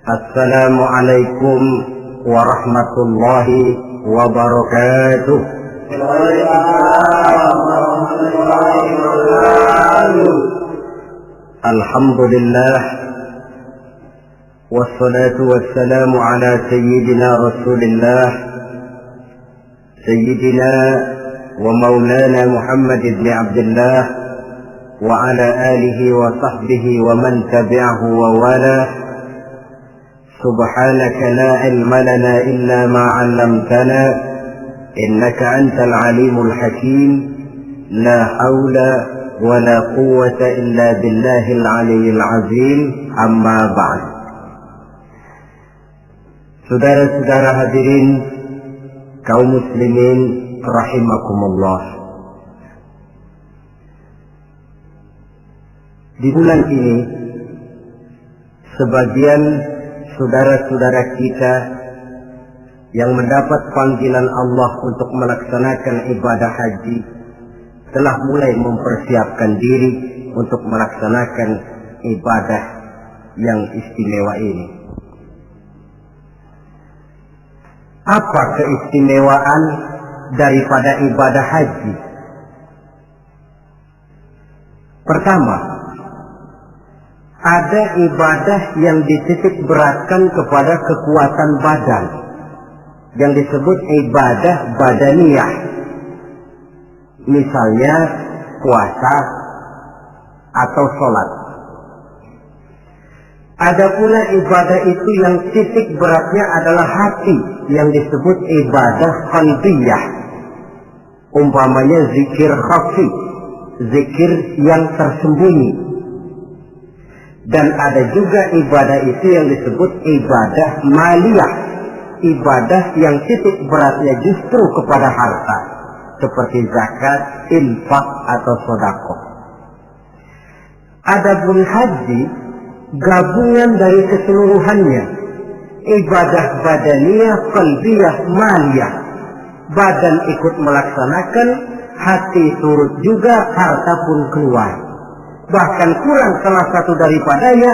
Assalamualaikum warahmatullahi wabarakatuh. Alhamdulillah, wassalatu wassalamu ala sayyidina Rasulillah, sayyidina wa maulana Muhammad ibn Abdullah wa ala alihi wa sahbihi wa man tabi'ahu wa wala. Subhanaka la ilma lana illa ma 'allamtana innaka antal alimul hakim. La haula wa la quwwata illa billahil aliyyil azim. Amma ba'd. Saudara-saudara hadirin kaum muslimin rahimakumullah. Di bulan ini sebagian saudara-saudara kita yang mendapat panggilan Allah untuk melaksanakan ibadah haji telah mulai mempersiapkan diri untuk melaksanakan ibadah yang istimewa ini. Apa keistimewaan daripada ibadah haji? Pertama, ada ibadah yang dititik beratkan kepada kekuatan badan, yang disebut ibadah badaniyah. Misalnya puasa atau sholat. Ada pula ibadah itu yang titik beratnya adalah hati, yang disebut ibadah qalbiyah. Umpamanya zikir khafi, zikir yang tersembunyi. Dan ada juga ibadah itu yang disebut ibadah maliyah, ibadah yang titik beratnya justru kepada harta, seperti zakat, infak atau sedekah. Adapun haji, gabungan dari keseluruhannya, ibadah badaniyah, qalbiyah, maliyah. Badan ikut melaksanakan, hati turut juga, harta pun keluar. Bahkan kurang salah satu daripadanya,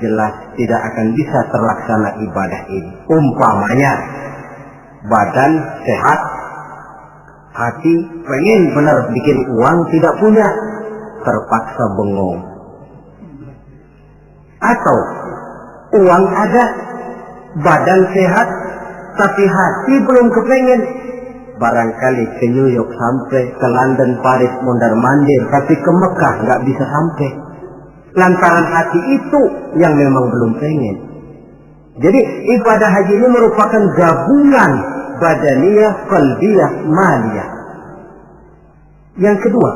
jelas tidak akan bisa terlaksana ibadah ini. Umpamanya badan sehat, hati pengen benar bikin uang, tidak punya, terpaksa bengong. Atau uang ada, badan sehat, tapi hati belum kepengen. Barangkali ke New York sampai, ke London, Paris, mondar-mandir, tapi ke Mekah nggak bisa sampai. Lantaran hati itu yang memang belum pengen. Jadi ibadah haji ini merupakan gabungan badaniyah, qalbiyah, maliyah. Yang kedua,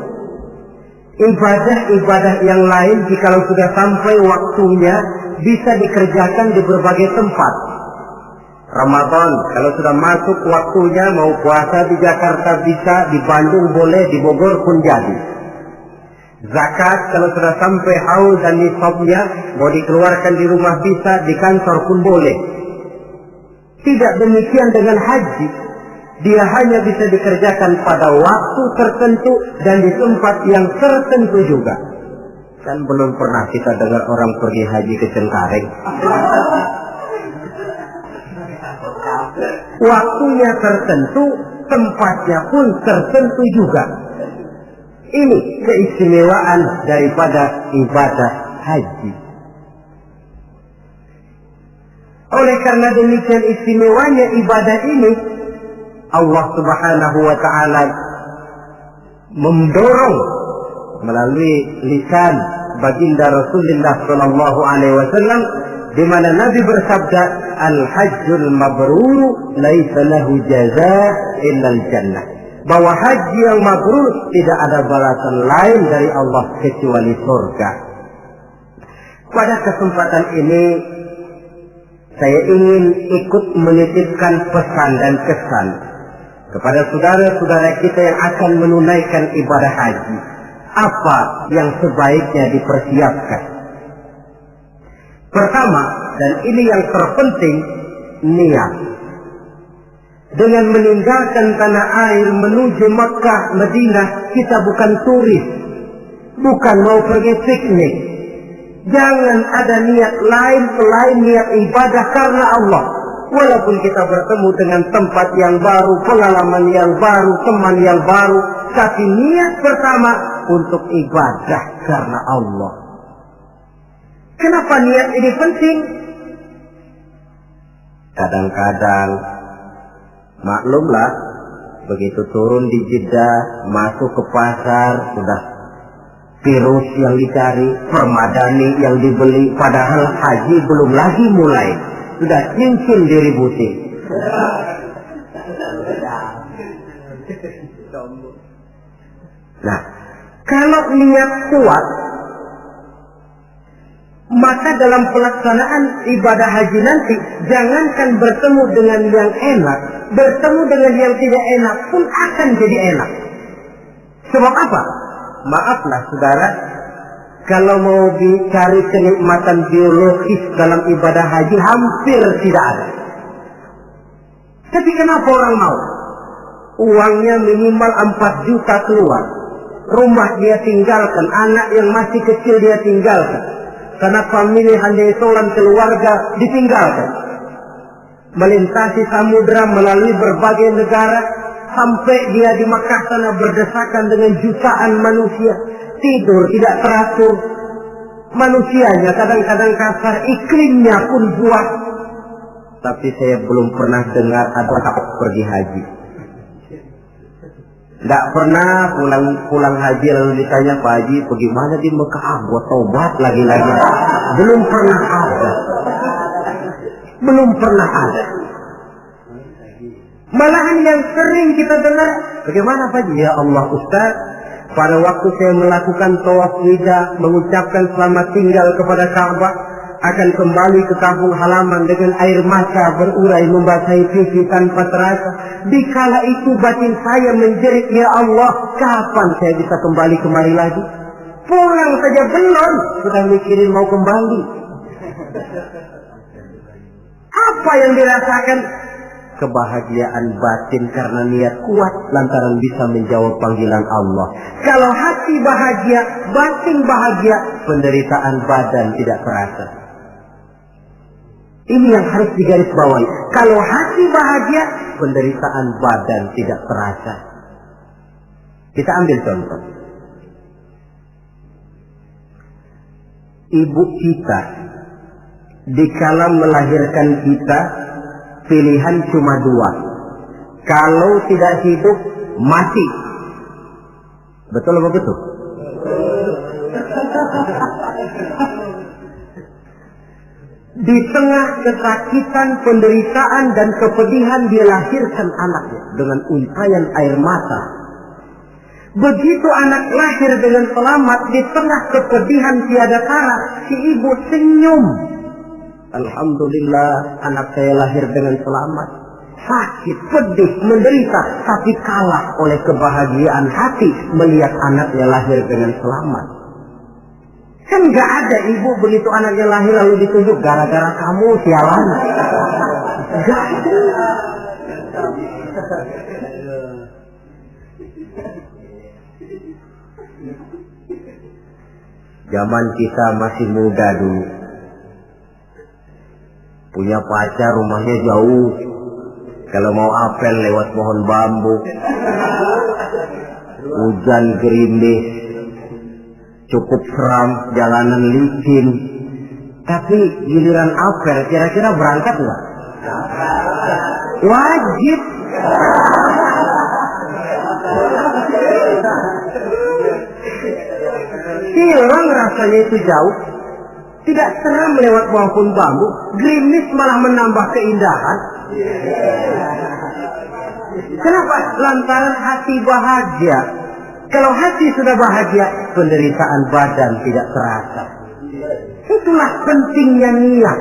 ibadah-ibadah yang lain jikalau sudah sampai waktunya bisa dikerjakan di berbagai tempat. Ramadan, kalau sudah masuk waktunya, mau puasa di Jakarta bisa, di Bandung boleh, di Bogor pun jadi. Zakat, kalau sudah sampai haul dan nisabnya, mau dikeluarkan di rumah bisa, di kantor pun boleh. Tidak demikian dengan haji. Dia hanya bisa dikerjakan pada waktu tertentu dan di tempat yang tertentu juga. Kan belum pernah kita dengar orang pergi haji ke Cengkareng. Waktunya tertentu, tempatnya pun tertentu juga. Ini keistimewaan daripada ibadah haji. Oleh karena demikian istimewanya ibadah ini, Allah Subhanahu wa ta'ala mendorong melalui lisan baginda Rasulullah sallallahu alaihi wasallam, di mana Nabi bersabda, al-hajjul mabrur laisa lahu jazaa illa al-jannah. Bahwa haji yang mabrur tidak ada balasan lain dari Allah kecuali surga. Pada kesempatan ini saya ingin ikut menitipkan pesan dan kesan kepada saudara-saudara kita yang akan menunaikan ibadah haji. Apa yang sebaiknya dipersiapkan? Pertama, dan ini yang terpenting, niat. Dengan meninggalkan tanah air menuju Mekah, Madinah, kita bukan turis, bukan mau pergi piknik. Jangan ada niat lain selain niat ibadah karena Allah. Walaupun kita bertemu dengan tempat yang baru, pengalaman yang baru, teman yang baru, tapi niat pertama untuk ibadah karena Allah. Kenapa niat ini penting? Kadang-kadang maklumlah, begitu turun di Jeddah, masuk ke pasar, sudah virus yang dicari, permadani yang dibeli, padahal haji belum lagi mulai, sudah cincin diributi. Nah, kalau niat kuat, maka dalam pelaksanaan ibadah haji nanti, jangankan bertemu dengan yang enak, bertemu dengan yang tidak enak pun akan jadi enak. Sebab apa? Maaflah saudara, kalau mau dicari kenikmatan biologis dalam ibadah haji hampir tidak ada. Tapi kenapa orang mau? Uangnya minimal 4 juta keluar, rumah dia tinggalkan, anak yang masih kecil dia tinggalkan, karena famili handaisolan keluarga ditinggalkan, melintasi samudra melalui berbagai negara, sampai dia di Makkah sana berdesakan dengan jutaan manusia, tidur tidak teratur, manusianya kadang-kadang kasar, iklimnya pun buat. Tapi saya belum pernah dengar ada pergi haji. Tidak pernah pulang haji lalu ditanya, Pak Haji bagaimana di Mekah? Buat taubat lagi-lagi. Belum pernah ada. Belum pernah ada. Malahan yang sering kita dengar, bagaimana Pak Haji? Ya Allah Ustaz, pada waktu saya melakukan tawaf wida, mengucapkan selamat tinggal kepada Ka'bah, akan kembali ke kampung halaman dengan air mata berurai membasahi pipi tanpa terasa. Dikala itu batin saya menjerit, ya Allah, kapan saya bisa kembali kemari lagi? Pulang saja belum, sudah mikirin mau kembali. Apa yang dirasakan? Kebahagiaan batin karena niat kuat lantaran bisa menjawab panggilan Allah. Kalau hati bahagia, batin bahagia, penderitaan badan tidak terasa. Ini yang harus digarisbawahi. Kalau hati bahagia, penderitaan badan tidak terasa. Kita ambil contoh. Ibu kita, dikala melahirkan kita, pilihan cuma 2. Kalau tidak hidup, mati. Betul apa betul? Di tengah kesakitan, penderitaan, dan kepedihan dia lahirkan anaknya dengan untayan air mata. Begitu anak lahir dengan selamat, di tengah kepedihan tiada tara, si ibu senyum. Alhamdulillah, anak saya lahir dengan selamat. Sakit, pedih, menderita, tapi kalah oleh kebahagiaan hati melihat anaknya lahir dengan selamat. Kan gak ada ibu begitu anaknya lahir lalu ditunjuk gara-gara kamu sialan. Gak ada. Zaman kita masih muda dulu, punya pacar rumahnya jauh, kalau mau apel lewat pohon bambu, hujan gerimis, cukup seram, jalanan licin. Tapi giliran apel, kira-kira berangkat nggak? Wajib. Hilang rasanya itu jauh. Tidak seram lewat pohon bambu, gerimis malah menambah keindahan. Kenapa? Lantaran hati bahagia. Kalau hati sudah bahagia, penderitaan badan tidak terasa. Itulah pentingnya niat.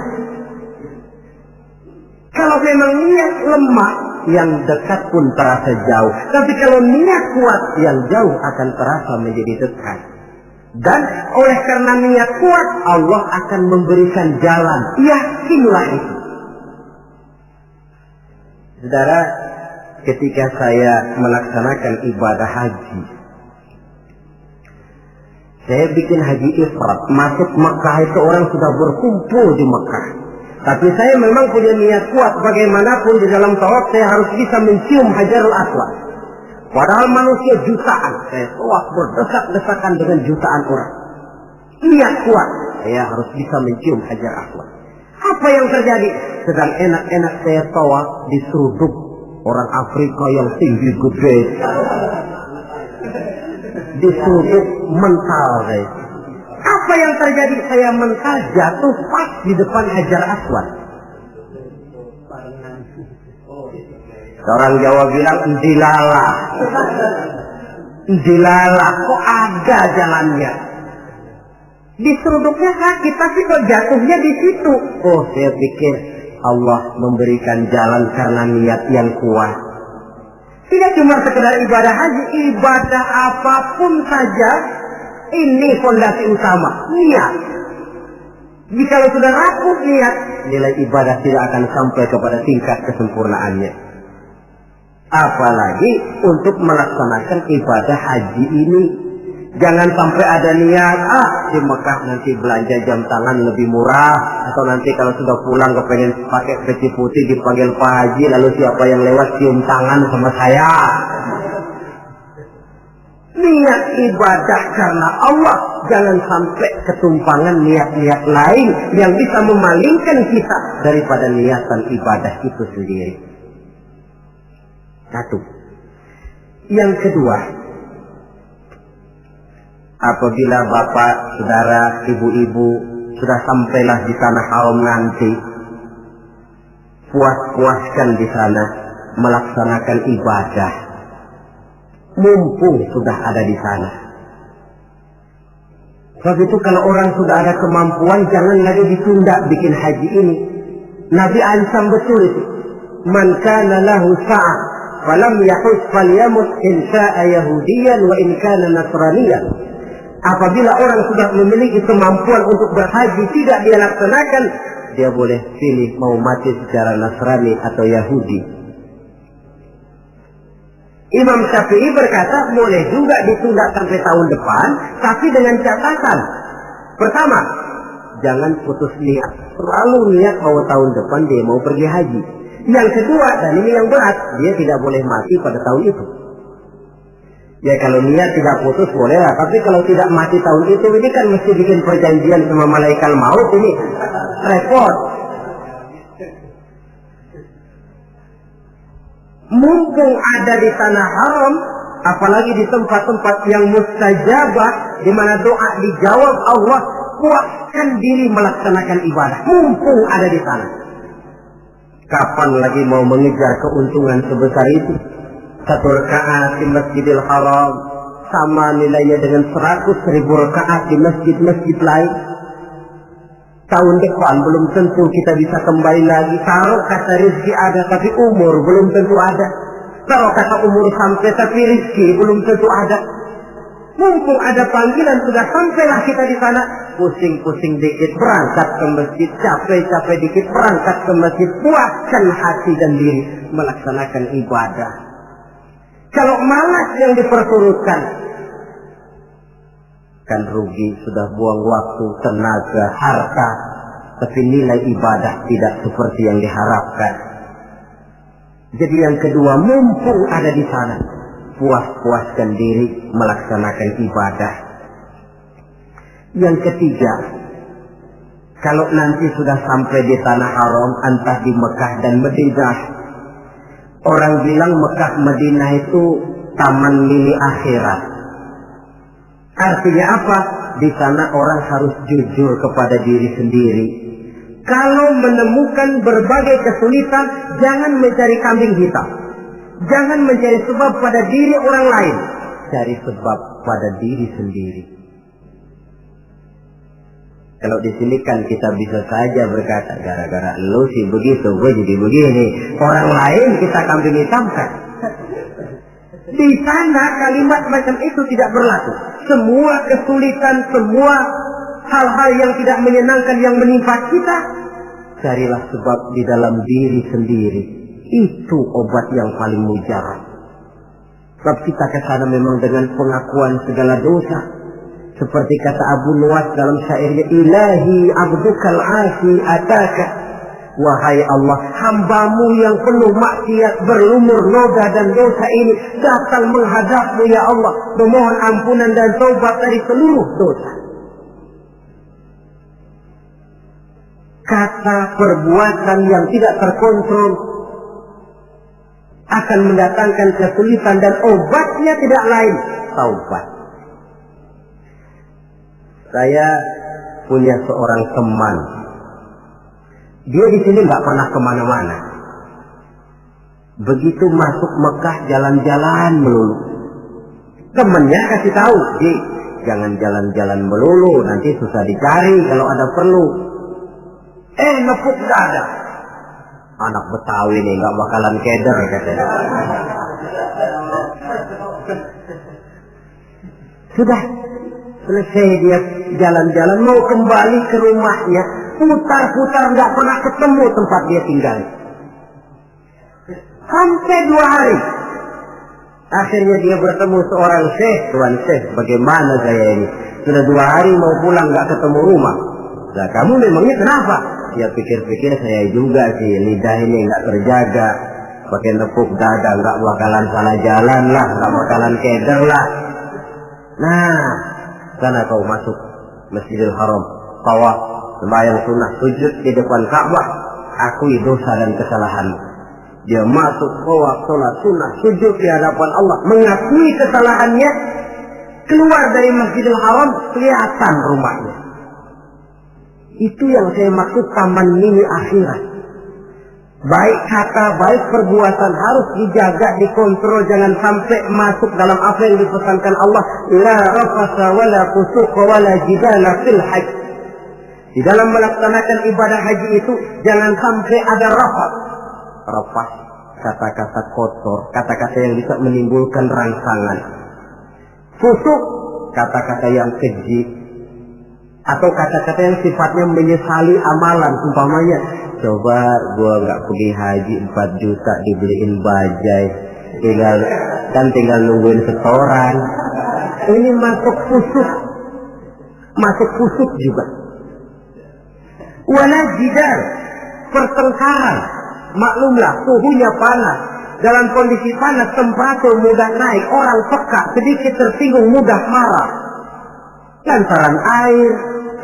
Kalau memang niat lemah, yang dekat pun terasa jauh. Tapi kalau niat kuat, yang jauh akan terasa menjadi dekat. Dan oleh karena niat kuat, Allah akan memberikan jalan. Yakinlah itu. Saudara, ketika saya melaksanakan ibadah haji, Saya bikin haji ifrat, masuk Mekah itu orang sudah berkumpul di Mekah. Tapi saya memang punya niat kuat, bagaimanapun di dalam tawaf saya harus bisa mencium Hajarul Aswad. Padahal manusia jutaan, saya tawaf berdesak-desakan dengan jutaan orang. Niat kuat, saya harus bisa mencium Hajar Aswad. Apa yang terjadi? Sedang enak-enak saya tawaf diseruduk orang Afrika yang tinggi gede. Diseruduk mental saya. Apa yang terjadi? Saya mental jatuh pas di depan Hajar Aswad. Orang Jawa bilang endilala. Endilala, kok ada jalannya? Diseruduknya sakit, tapi kok jatuhnya di situ? Oh, saya pikir Allah memberikan jalan karena niat yang kuat. Tidak cuma sekedar ibadah haji, ibadah apapun saja, ini fondasi utama, niat. Jika sudah rapuh niat, nilai ibadah tidak akan sampai kepada tingkat kesempurnaannya. Apalagi untuk melaksanakan ibadah haji ini. Jangan sampai ada niat, di Mekah nanti belanja jam tangan lebih murah, atau nanti kalau sudah pulang kepengen pakai peci putih dipanggil Pak Haji, lalu siapa yang lewat cium tangan sama saya. Niat ibadah karena Allah, jangan sampai ketumpangan niat-niat lain yang bisa memalingkan kita daripada niatan ibadah itu sendiri. Satu. Yang kedua, apabila bapak, saudara, ibu-ibu sudah sampailah di tanah haram nanti, puas-puaskan di sana melaksanakan ibadah. Mumpung sudah ada di sana. Sebab itu kalau orang sudah ada kemampuan, jangan lagi ditunda bikin haji ini. Nabi ancam betul itu. Man kana lahu sa'ah falam yahus falyamut in sya'a yahudiyan wa in kana nasraniyan. Apabila orang sudah memiliki kemampuan untuk berhaji tidak dia laksanakan, dia boleh pilih mau mati secara Nasrani atau Yahudi. Imam Syafi'i berkata boleh juga ditunda sampai tahun depan, tapi dengan catatan. Pertama, jangan putus niat. Selalu niat bahwa tahun depan dia mau pergi haji. Yang kedua, dan ini yang berat, dia tidak boleh mati pada tahun itu. Ya kalau niat tidak putus boleh lah, tapi kalau tidak mati tahun itu, ini kan mesti bikin perjanjian sama malaikat maut, ini repot. Mumpung ada di tanah haram, apalagi di tempat-tempat yang mustajabah, di mana doa dijawab Allah, kuatkan diri melaksanakan ibadah. Mumpung ada di sana. Kapan lagi mau mengejar keuntungan sebesar itu? 1 rakaat di Masjidil Haram sama nilainya dengan 100.000 rakaat di masjid-masjid lain. Tahun depan belum tentu kita bisa kembali lagi. Taruh kata rezeki ada tapi umur belum tentu ada. Taruh kata umur sampai tapi rezeki belum tentu ada. Mumpung ada panggilan sudah sampailah kita di sana. Pusing-pusing dikit berangkat ke masjid, capek-capek dikit berangkat ke masjid. Puaskan hati dan diri melaksanakan ibadah. Kalau malas yang diperturutkan, kan rugi, sudah buang waktu, tenaga, harta, tapi nilai ibadah tidak seperti yang diharapkan. Jadi yang kedua, mumpung ada di sana, puas-puaskan diri melaksanakan ibadah. Yang ketiga, kalau nanti sudah sampai di tanah haram, entah di Mekah dan Madinah, orang bilang Mekah Madinah itu taman mini akhirat. Artinya apa? Di sana orang harus jujur kepada diri sendiri. Kalau menemukan berbagai kesulitan, jangan mencari kambing hitam. Jangan mencari sebab pada diri orang lain. Cari sebab pada diri sendiri. Kalau di sini kan kita bisa saja berkata, gara-gara lu sih begitu, gue jadi begini. Orang lain kita kambing hitamkan. Di sana kalimat macam itu tidak berlaku. Semua kesulitan, semua hal-hal yang tidak menyenangkan yang menimpa kita, carilah sebab di dalam diri sendiri. Itu obat yang paling mujarab. Sebab kita ke sana memang dengan pengakuan segala dosa. Seperti kata Abu Nuwas dalam syairnya, ilahi abdukal asi ataka. Wahai Allah, hambamu yang penuh maksiat, berlumur noda dan dosa ini datang menghadapmu ya Allah, memohon ampunan dan taubat dari seluruh dosa. Kata perbuatan yang tidak terkontrol akan mendatangkan kesulitan dan obatnya tidak lain taubat. Saya punya seorang teman. Dia di sini nggak pernah kemana-mana. Begitu masuk Mekah jalan-jalan melulu. Temennya kasih tahu, jangan jalan-jalan melulu, nanti susah dicari kalau ada perlu. Nepuk dada. Anak Betawi nih nggak bakalan keder katanya. Sudah selesai dia jalan-jalan mau kembali ke rumahnya, putar-putar nggak pernah ketemu tempat dia tinggal. Sampai 2 hari. Akhirnya dia bertemu seorang syekh. Tuan syekh, bagaimana saya ini? Sudah 2 hari mau pulang nggak ketemu rumah. Nah, kamu memangnya kenapa? Ya pikir-pikir saya juga sih, lidah ini nggak terjaga, pakai nepuk dada nggak bakalan salah jalan lah, nggak bakalan keder lah. Nah, sana kau masuk Masjidil Haram, tawaf, sembahyang sunnah, sujud di depan Ka'bah, akui dosa dan kesalahan. Dia masuk tawaf, sholat sunnah, sujud di hadapan Allah, mengakui kesalahannya, keluar dari Masjidil Haram, kelihatan rumahnya. Itu yang saya maksud taman mini akhirat. Baik kata, baik perbuatan harus dijaga, dikontrol, jangan sampai masuk dalam apa yang dipesankan Allah. La rafasa wala fusuqa wala jidala fil hajj. Di dalam melaksanakan ibadah haji itu jangan sampai ada rafas. Rafas, kata-kata kotor, kata-kata yang bisa menimbulkan rangsangan. Fusuk, kata-kata yang keji, atau kata-kata yang sifatnya menyesali amalan. Umpamanya, coba gua nggak pergi haji 4 juta dibeliin bajai, tinggal nungguin setoran. Ini masuk fusuk juga. Wala jidal, pertengkaran. Maklumlah suhunya panas. Dalam kondisi panas temperatur mudah naik, orang peka, sedikit tersinggung mudah marah. Lantaran air,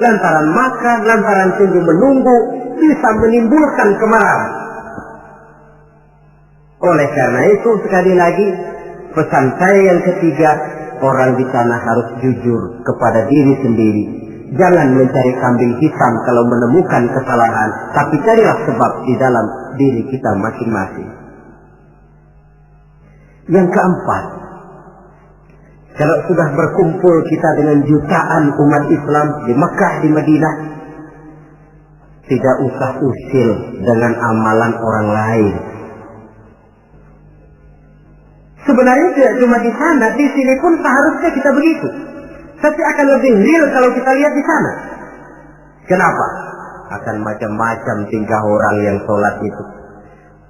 lantaran makan, lantaran tunggu menunggu, bisa menimbulkan kemarahan. Oleh karena itu, sekali lagi, pesan saya yang ketiga, orang di sana harus jujur kepada diri sendiri. Jangan mencari kambing hitam kalau menemukan kesalahan, tapi carilah sebab di dalam diri kita masing-masing. Yang keempat, kalau sudah berkumpul kita dengan jutaan umat Islam di Mekah, di Madinah, tidak usah usil dengan amalan orang lain. Sebenarnya tidak cuma di sana, di sini pun seharusnya kita begitu. Tapi akan lebih real kalau kita lihat di sana. Kenapa? Akan macam-macam tingkah orang yang sholat itu.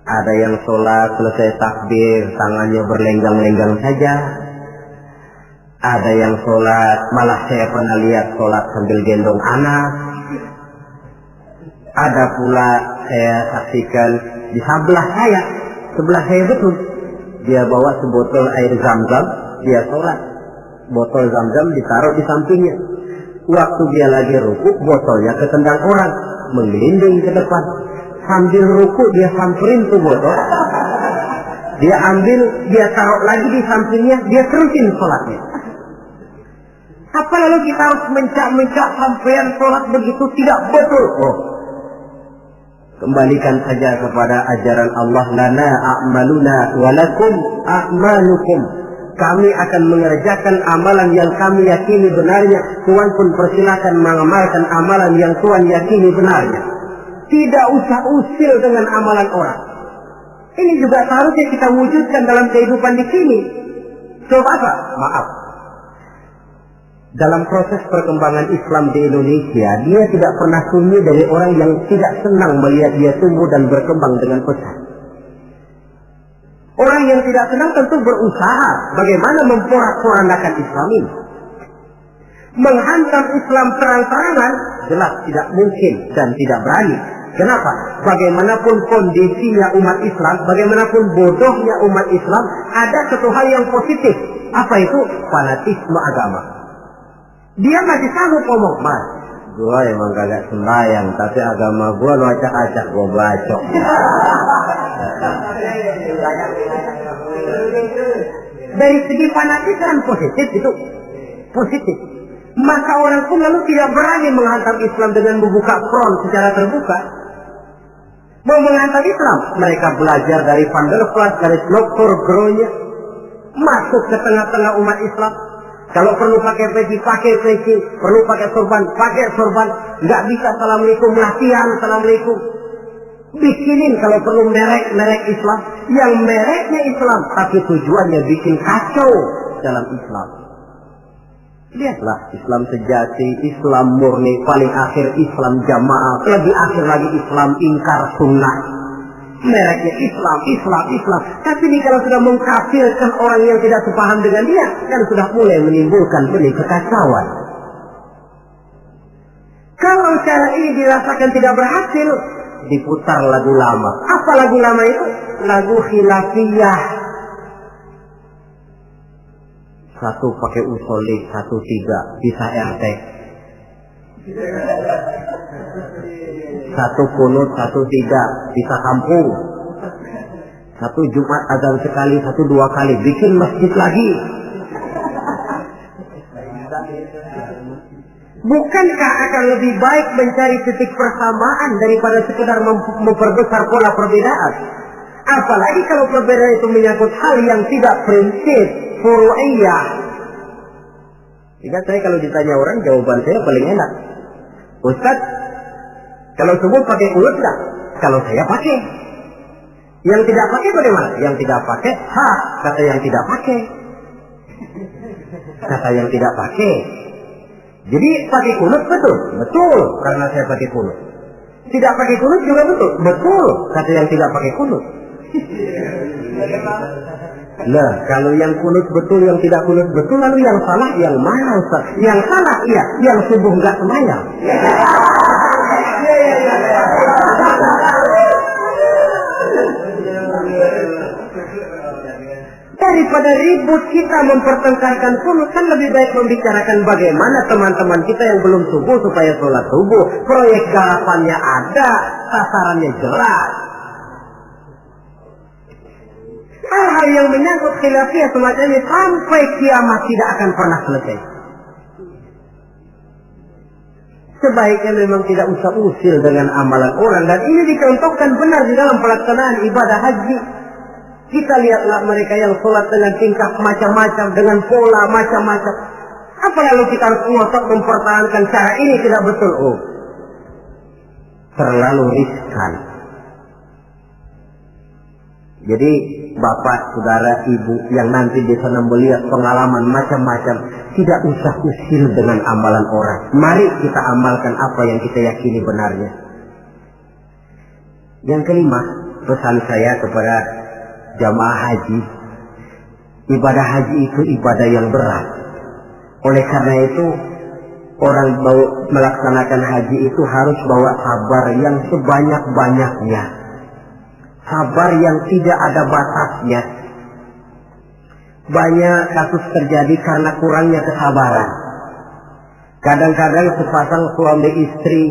Ada yang sholat selesai takbir, tangannya berlenggang-lenggang saja. Ada yang sholat, malah saya pernah lihat sholat sambil gendong anak. Ada pula saya saksikan di sebelah saya betul. Dia bawa sebotol air zam-zam, dia sholat. Botol zam-zam ditaruh di sampingnya. Waktu dia lagi rukuk, botolnya ketendang orang, menggelinding ke depan. Sambil rukuk dia samperin tuh botol. Dia ambil, dia taruh lagi di sampingnya, dia terusin sholatnya. Apa lalu kita harus mencak-mencak sampean sholat begitu? Tidak betul. Kembalikan saja kepada ajaran Allah. Lana a'maluna walakum a'malukum. Kami akan mengerjakan amalan yang kami yakini benarnya. Tuhan pun persilakan mengamalkan amalan yang Tuhan yakini benarnya. Tidak usah usil dengan amalan orang. Ini juga seharusnya kita wujudkan dalam kehidupan di sini. Coba apa? Maaf. Dalam proses perkembangan Islam di Indonesia, dia tidak pernah sunyi dari orang yang tidak senang melihat dia tumbuh dan berkembang dengan pesat. Orang yang tidak senang tentu berusaha bagaimana memporak-porandakan Islam ini. Menghantam Islam terang-terangan jelas tidak mungkin dan tidak berani. Kenapa? Bagaimanapun kondisinya umat Islam, bagaimanapun bodohnya umat Islam, ada satu hal yang positif. Apa itu? Fanatisme agama. Dia masih sanggup ngomong, Mas, gua emang kagak sembahyang, tapi agama gua lu acak-acak, gua bacok. Dari segi fanatisme positif itu positif. Maka orang pun lalu tidak berani menghantam Islam dengan membuka front secara terbuka. Mau menghantam Islam, mereka belajar dari Van der Plas, dari Dr. Gronya, masuk ke tengah-tengah umat Islam. Kalau perlu pakai peci, perlu pakai sorban, nggak bisa assalamualaikum, latihan assalamualaikum. Bikinin kalau perlu merek Islam, yang mereknya Islam, tapi tujuannya bikin kacau dalam Islam. Lihatlah Islam sejati, Islam murni, paling akhir Islam jamaah, lebih akhir lagi Islam ingkar sunnah. Mereknya Islam. Tapi ini kalau sudah mengkafirkan orang yang tidak sepaham dengan dia, kan sudah mulai menimbulkan benih kekacauan. Kalau cara ini dirasakan tidak berhasil, diputar lagu lama. Apa lagu lama itu? Lagu khilafiyah. Satu pakai usolli, satu tidak, bisa RT. Satu kunut, satu tidak, bisa kampung. Satu Jumat azan sekali, satu 2 kali, bikin masjid lagi. Bukankah akan lebih baik mencari titik persamaan daripada sekedar memperbesar pola perbedaan? Apalagi kalau perbedaan itu menyangkut hal yang tidak prinsip, furu'iyah. Jika saya kalau ditanya orang, jawaban saya paling enak. Ustaz, kalau subuh pakai kunut enggak? Kalau saya pakai. Yang tidak pakai bagaimana? Yang tidak pakai, kata yang tidak pakai. Kata yang tidak pakai. Jadi pakai kunut betul? Betul, karena saya pakai kunut. Tidak pakai kunut juga betul? Betul, kata yang tidak pakai kunut. Lah, kalau yang kunut betul, yang tidak kunut betul, lalu yang salah yang mana Ustaz? Yang salah iya, yang subuh enggak sembahyang. Daripada ribut kita mempertengkarkan kunut, kan lebih baik membicarakan bagaimana teman-teman kita yang belum subuh supaya sholat subuh. Proyek garapannya ada, sasarannya jelas. Hal-hal yang menyangkut khilafiyah semacam ini sampai kiamat tidak akan pernah selesai. Sebaiknya memang tidak usah usil dengan amalan orang, dan ini dicontohkan benar di dalam pelaksanaan ibadah haji. Kita lihatlah mereka yang sholat dengan tingkah macam-macam, dengan pola macam-macam. Apa lalu kita harus ngotot mempertahankan cara ini tidak betul? Oh, terlalu riskan. Jadi bapak, saudara, ibu yang nanti di sana melihat pengalaman macam-macam, tidak usah usil dengan amalan orang. Mari kita amalkan apa yang kita yakini benarnya. Yang kelima, pesan saya kepada jamaah haji, ibadah haji itu ibadah yang berat. Oleh karena itu, orang melaksanakan haji itu harus bawa sabar yang sebanyak-banyaknya. Sabar yang tidak ada batasnya. Banyak kasus terjadi karena kurangnya kesabaran. Kadang-kadang sepasang suami istri,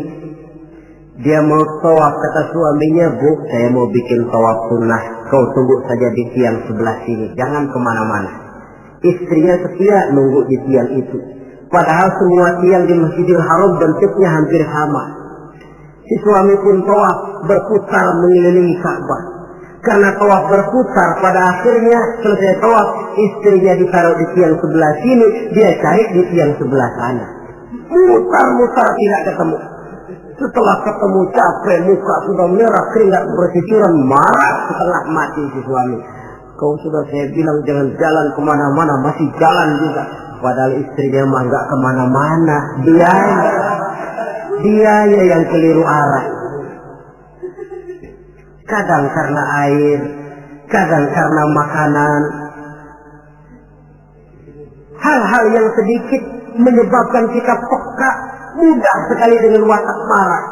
dia mau tawaf, kata suaminya, Bu, saya mau bikin tawaf sunnah, kau tunggu saja di tiang sebelah sini, jangan kemana-mana. Istrinya setia nunggu di tiang itu. Padahal semua tiang di Masjidil Haram bentuknya hampir sama. Si suami pun tawaf berputar mengelilingi Ka'bah. Karena tawaf berputar, pada akhirnya selesai tawaf, istrinya ditaruh di tiang sebelah sini, dia cari di tiang sebelah sana. Mutar-mutar tidak ketemu. Setelah ketemu capek, muka sudah merah, keringat bercucuran, marah setengah mati si suami. Kau sudah saya bilang jangan jalan kemana-mana, masih jalan juga. Padahal istrinya mah nggak kemana-mana, dia yang keliru arah. Kadang karena air, kadang karena makanan. Hal-hal yang sedikit menyebabkan kita peka, mudah sekali dengan watak marah.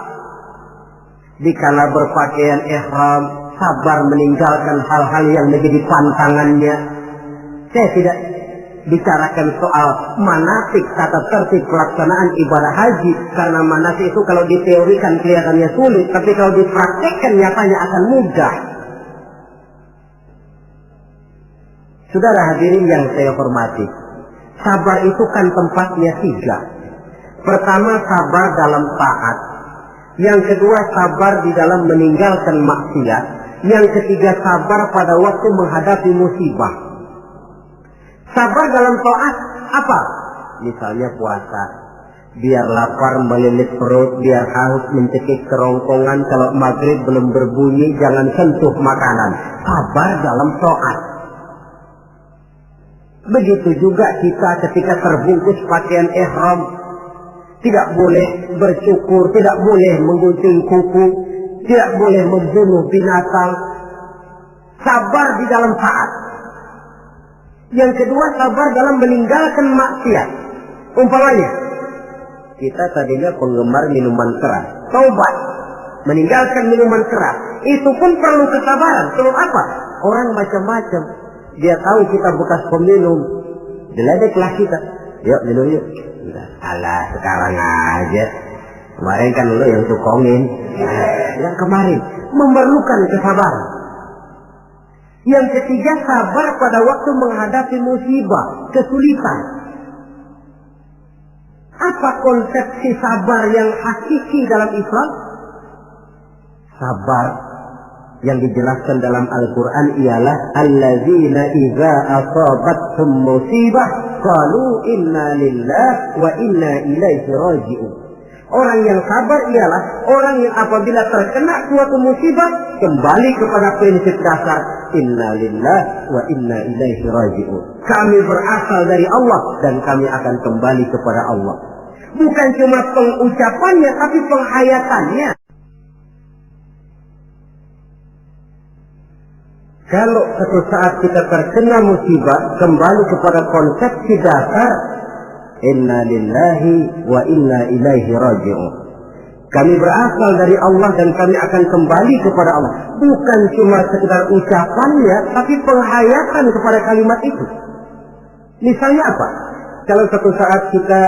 Dikala berpakaian ihram, sabar meninggalkan hal-hal yang menjadi pantangannya. Saya tidak bicarakan soal manasik, tata tertib pelaksanaan ibadah haji, karena manasik itu kalau diteorikan kelihatannya sulit, tapi kalau dipraktekkan nyatanya akan mudah. Saudara hadirin yang saya hormati, sabar itu kan tempatnya 3. Pertama, sabar dalam taat. Yang kedua, sabar di dalam meninggalkan maksiat. Yang ketiga, sabar pada waktu menghadapi musibah. Sabar dalam taat apa? Misalnya puasa. Biar lapar melilit perut, biar haus mencekik kerongkongan, kalau maghrib belum berbunyi jangan sentuh makanan. Sabar dalam taat. Begitu juga kita ketika terbungkus pakaian ihram, tidak boleh bercukur, tidak boleh menggunting kuku, tidak boleh membunuh binatang. Sabar di dalam taat. Yang kedua, sabar dalam meninggalkan maksiat. Umpamanya, kita tadinya penggemar minuman keras, taubat, meninggalkan minuman keras, itu pun perlu kesabaran. Sebab apa? Orang macam-macam. Dia tahu kita bekas peminum, diledeklah kita. Yuk minum yuk. Alah, sekarang aja. Kemarin kan lo yang sukongin. Yang kemarin memerlukan kesabaran. Yang ketiga, sabar pada waktu menghadapi musibah, kesulitan. Apa konsepsi sabar yang hakiki dalam Islam? Sabar yang dijelaskan dalam Al-Quran ialah allazina idza asabathum musibah qalu inna lillahi wa inna ilaihi raji'un. Orang yang sabar ialah orang yang apabila terkena suatu musibah kembali kepada prinsip dasar inna lillahi wa inna ilaihi raji'un. Kami berasal dari Allah dan kami akan kembali kepada Allah. Bukan cuma pengucapannya tapi penghayatannya. Kalau suatu saat kita terkena musibah, kembali kepada konsepsi dasar inna lillahi wa inna ilaihi raji'un. Kami berasal dari Allah dan kami akan kembali kepada Allah. Bukan cuma sekedar ucapannya, tapi penghayatan kepada kalimat itu. Misalnya apa? Kalau suatu saat kita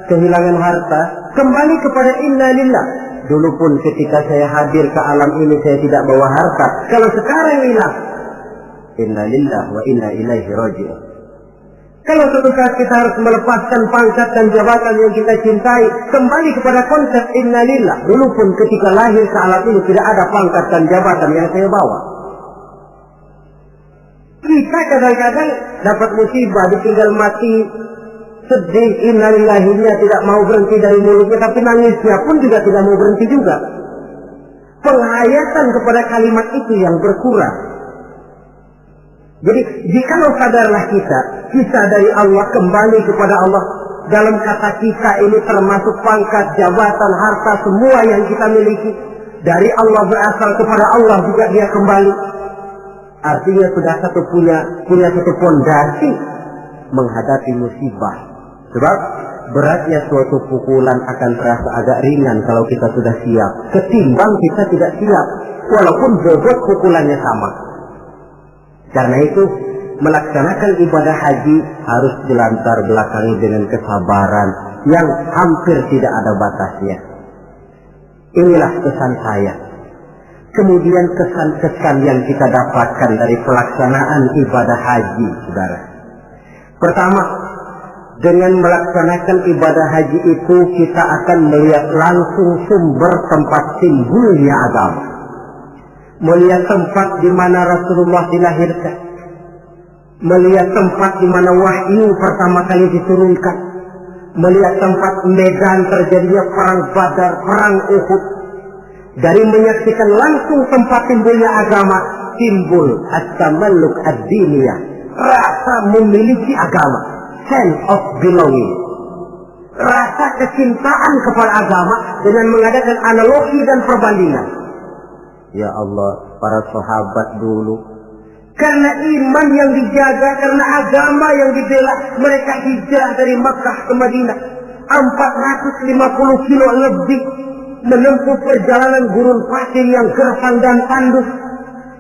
kehilangan harta, kembali kepada inna lillah. Dulu pun ketika saya hadir ke alam ini saya tidak bawa harta. Kalau sekarang hilang, inna lillah wa inna ilaihi raji'un. Kalau suatu saat kita harus melepaskan pangkat dan jabatan yang kita cintai, kembali kepada konsep inna lillah. Dulu pun ketika lahir ke alam ini tidak ada pangkat dan jabatan yang saya bawa. Kita kadang-kadang dapat musibah, ditinggal mati, sedih, inna lillahinya tidak mau berhenti dari mulutnya, tapi nangisnya pun juga tidak mau berhenti juga. Penghayatan kepada kalimat itu yang berkurang. Jadi jikalau sadarlah kita dari Allah kembali kepada Allah, dalam kata kita ini termasuk pangkat, jabatan, harta, semua yang kita miliki dari Allah berasal kepada Allah juga dia kembali. Artinya sudah punya satu fondasi menghadapi musibah. Sebab beratnya suatu pukulan akan terasa agak ringan kalau kita sudah siap, ketimbang kita tidak siap, walaupun bobot pukulannya sama. Karena itu melaksanakan ibadah haji harus dilantar belakangi dengan kesabaran yang hampir tidak ada batasnya. Inilah pesan saya. Kemudian kesan-kesan yang kita dapatkan dari pelaksanaan ibadah haji, saudara. Pertama, dengan melaksanakan ibadah haji itu kita akan melihat langsung sumber tempat timbulnya agama. Melihat tempat di mana Rasulullah dilahirkan, melihat tempat di mana wahyu pertama kali diturunkan, melihat tempat medan terjadinya perang Badar, perang Uhud. Dari menyaksikan langsung tempat timbulnya agama, timbul at-tamalluk ad-diniyah, rasa memiliki agama, sense of belonging, rasa kecintaan kepada agama dengan mengadakan analogi dan perbandingan. Ya Allah, para sahabat dulu karena iman yang dijaga, karena agama yang dibela. Mereka hijrah dari Makkah ke Madinah 450 kilo lebih, menempuh perjalanan gurun pasir yang gersang dan tandus.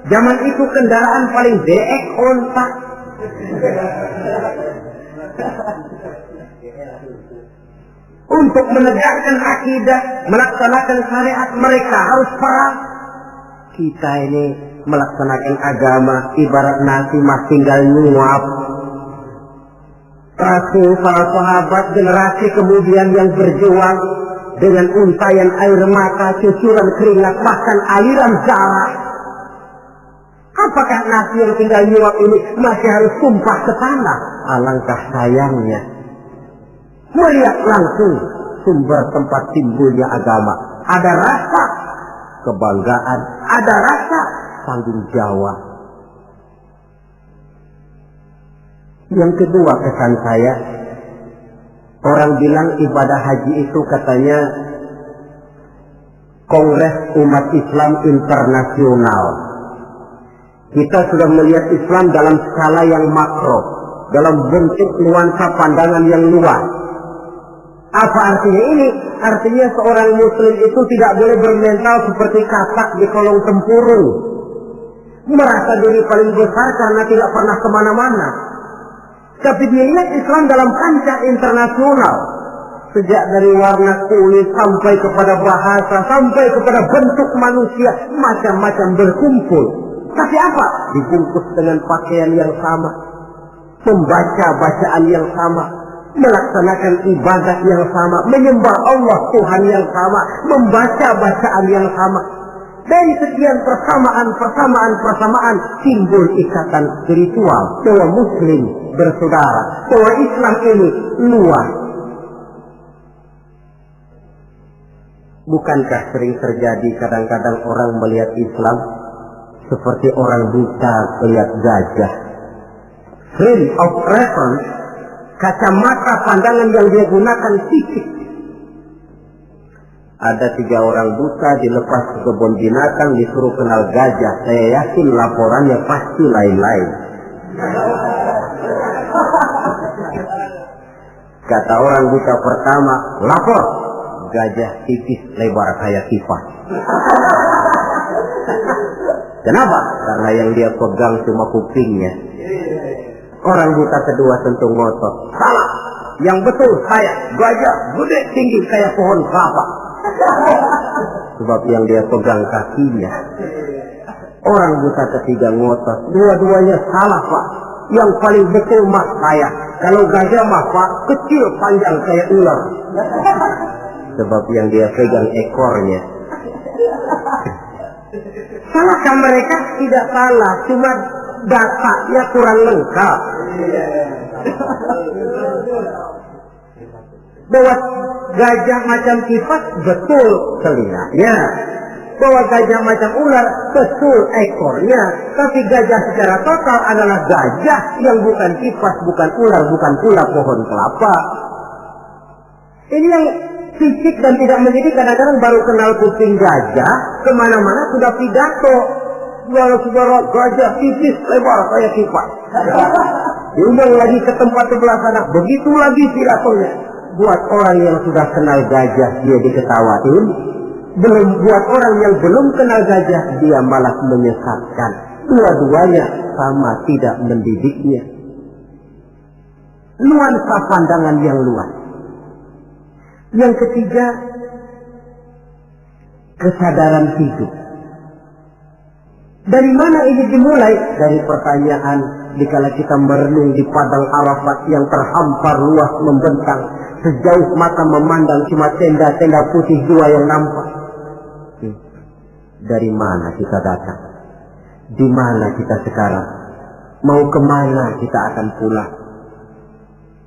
Zaman itu kendaraan paling deek onta. Untuk menegakkan akidah, melaksanakan syariat, mereka harus perang. Kita ini melaksanakan agama ibarat nasi mas tinggal nyuap. Rasul, para sahabat, generasi kemudian yang berjuang dengan untayan air mata, cucuran keringat, bahkan aliran darah. Apakah nasi yang tinggal nyuap ini masih harus tumpah ke tanah? Alangkah sayangnya melihat langsung sumber tempat timbulnya agama. Ada rasa kebanggaan, ada rasa tanggung jawab. Yang kedua kesan saya, orang bilang ibadah haji itu katanya Kongres Umat Islam Internasional. Kita sudah melihat Islam dalam skala yang makro, dalam bentuk nuansa pandangan yang luas. Apa artinya ini? Artinya seorang muslim itu tidak boleh bermental seperti katak di kolong tempurung, merasa diri paling besar karena tidak pernah kemana-mana. Tapi dia lihat Islam dalam kancah internasional, sejak dari warna kulit sampai kepada bahasa, sampai kepada bentuk manusia, macam-macam berkumpul. Tapi apa? Dibungkus dengan pakaian yang sama, membaca bacaan yang sama, melaksanakan ibadah yang sama, menyembah Allah Tuhan yang sama, membaca bacaan yang sama. Dari sekian persamaan timbul ikatan spiritual bahwa muslim bersaudara, bahwa Islam ini luas. Bukankah sering terjadi kadang-kadang orang melihat Islam seperti orang buta melihat gajah? Frame of reference, kacamata pandangan yang dia gunakan sipit. Ada 3 orang buta dilepas ke kebun binatang, disuruh kenal gajah. Saya yakin laporannya pasti lain-lain. Kata orang buta pertama, lapor, gajah tipis lebar kayak kipas. Kenapa? Karena yang dia pegang cuma kupingnya. Orang buta kedua tentu ngotot, salah, yang betul saya, gajah gede tinggi kayak pohon kelapa. Sebab yang dia pegang kakinya. Orang buta ketiga ngotot, dua-duanya salah pak, yang paling betul mah saya. Kalau gajah mah pak, kecil panjang kayak ular. Sebab yang dia pegang ekornya. Salahkah mereka? Tidak salah, cuma datanya kurang lengkap. Bahwa gajah macam kipas betul telinganya, bahwa gajah macam ular betul ekornya, tapi gajah secara total adalah gajah yang bukan kipas, bukan ular, bukan pula pohon kelapa. Ini yang fisik dan tidak menjadi, kadang-kadang baru kenal kuping gajah, kemana-mana sudah pidato. Saudara gajah tipis lebar kayak kipas. Diundang lagi ke tempat sebelah sana, begitu lagi pidatonya. Buat orang yang sudah kenal gajah dia diketawain, belum buat orang yang belum kenal gajah dia malah menyesatkan. Dua-duanya sama tidak mendidiknya. Nuansa pandangan yang luas. Yang ketiga, kesadaran hidup. Dari mana ini dimulai? Dari pertanyaan dikala kita merenung di padang Arafat yang terhampar luas membentang, sejauh mata memandang cuma tenda-tenda putih 2 yang nampak. Dari mana kita datang? Di mana kita sekarang? Mau kemana kita akan pulang?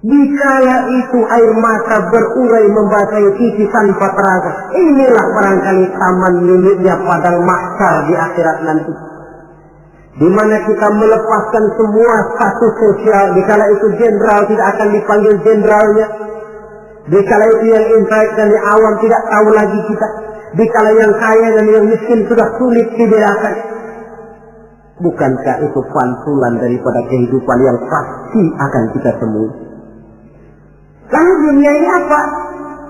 Dikala itu air mata berurai membasahi sisi tanpa terasa. Inilah barangkali taman miliknya padang mahsyar di akhirat nanti, di mana kita melepaskan semua status sosial. Dikala itu jenderal tidak akan dipanggil jenderalnya. Dikala itu yang intelek dan yang awam tidak tahu lagi kita. Dikala yang kaya dan yang miskin sudah sulit dibedakan. Bukankah itu pantulan daripada kehidupan yang pasti akan kita temui? Lalu dunia ini apa?